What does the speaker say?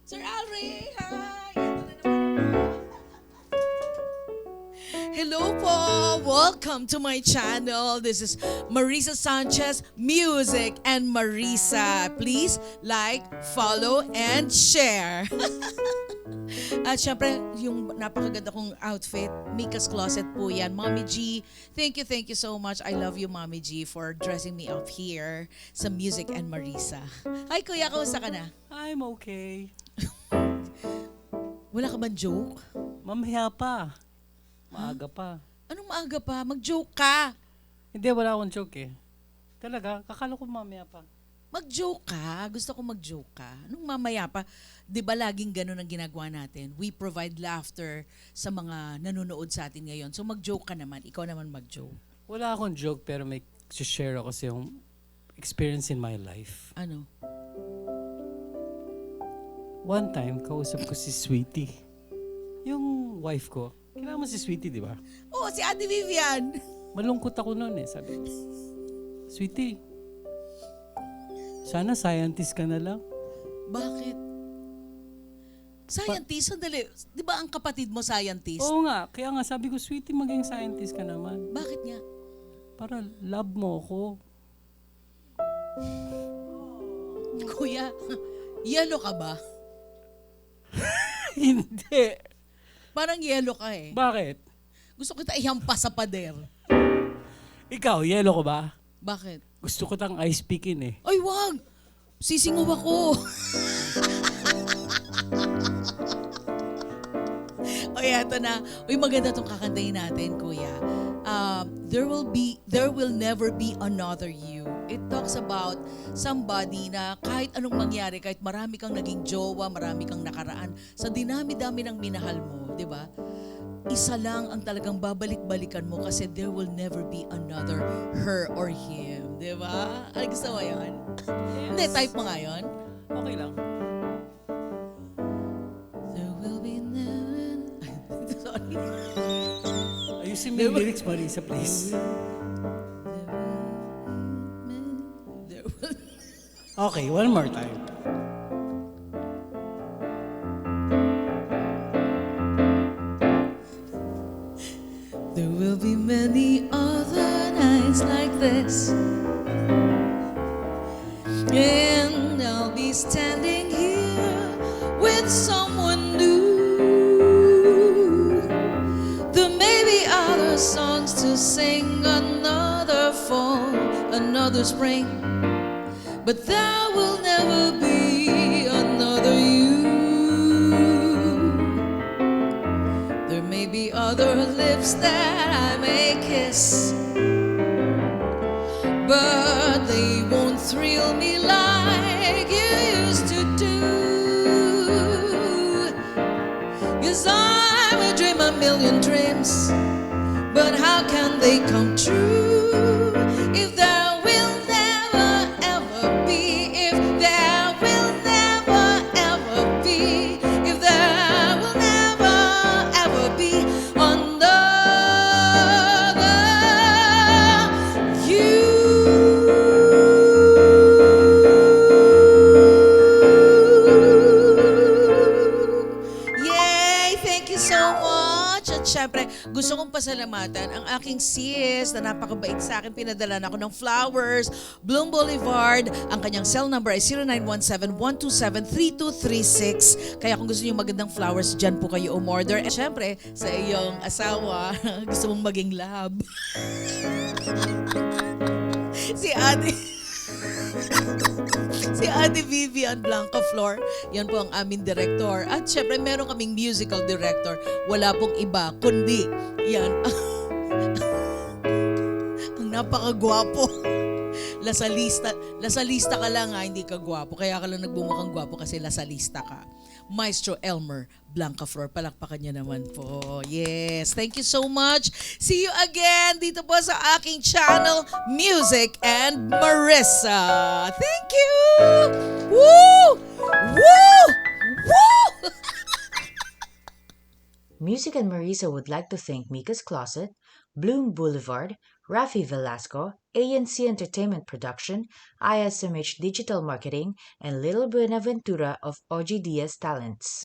Sir Alri, hi! Ito na naman. Hello po! Welcome to my channel. This is Marisa Sanchez Music and Marisa. Please like, follow, and share. At syempre, yung napakaganda kong outfit, Mika's Closet po yan. Mommy G, thank you so much. I love you, Mommy G, for dressing me up here sa Music and Marisa. Hi, Kuya, kamusta ka na? I'm okay. Wala ka bang joke? Mamaya pa. Maaga pa. Anong maaga pa? Mag-joke ka! Hindi, wala akong joke eh. Talaga, kakala ko mamaya pa. Mag-joke ka. Gusto ko mag-joke ka. Anong mamaya pa? Di ba laging ganun ang ginagawa natin? We provide laughter sa mga nanonood sa atin ngayon. So mag-joke ka naman. Ikaw naman mag-joke. Wala akong joke pero may share ako sa yung experience in my life. Ano? One time, kausap ko si Sweetie. Yung wife ko. Kailangan mo si Sweetie, di ba? Oh, si Ate Vivian! Malungkot ako noon eh. Sabi ko, Sweetie, sana scientist ka na lang. Bakit? Scientist? Sandali. Di ba ang kapatid mo scientist? Oo nga, kaya nga sabi ko, Sweetie, maging scientist ka naman. Bakit nga? Para love mo ako. Kuya, yelo ka ba? Hindi. Parang yelo ka eh. Bakit? Gusto kita ihampas sa pader. Ikaw, yelo ko ba? Bakit? Gusto ko tang ice pickin eh. Ay, wag! Sisingaw ako. O eto na. Uy, maganda tong kakantayin natin, kuya. There will never be another you. It talks about somebody na kahit anong mangyari, kahit marami kang naging jowa, marami kang nakaraan, sa dinami-dami ng minahal mo, di ba? Isa lang ang talagang babalik-balikan mo kasi there will never be another her or him. Di ba? Ay, gusto mo yun? Hindi, type mo nga yun. Okay lang. There will be never... Sorry. Ayusin mo yung lyrics, Marisa, please. There will... Okay, one more time. There will be many other nights like this, and I'll be standing here with someone new. There may be other songs to sing, another fall, another spring, but there will never be another you. There may be other lips that I may kiss, but they won't thrill me like you used to do. 'Cause I will dream a million dreams, but how can they come true if there will never ever be, if there will never ever be, if there will never ever be another you. Yay! Thank you so much! At syempre, gusto kong pasalamatan ang aking sis na napakabait sa akin. Pinadala ako ng flowers. Bloom Boulevard. Ang kanyang cell number ay 0917-127-3236. Kaya kung gusto niyo magandang flowers, dyan po kayo umorder. At syempre, sa iyong asawa, gusto mong maging love. Si Ate... Si Ate Vivian Blanca Flor, yan po ang aming director. At syempre, meron kaming musical director. Wala pong iba, kundi yan. Ang napakagwapo. Lasalista ka lang ha, hindi ka gwapo. Kaya ka lang nagbumukhang gwapo kasi lasalista ka. Maestro Elmer Blanca Flor, palakpakan niya naman po. Yes, thank you so much. See you again dito po sa aking channel, Music and Marisa. Thank you! Woo! Woo! Woo! Music and Marisa would like to thank Mika's Closet, Bloom Boulevard, Rafi Velasco, ANC Entertainment Production, ISMH Digital Marketing, and Little Buenaventura of OG Diaz Talents.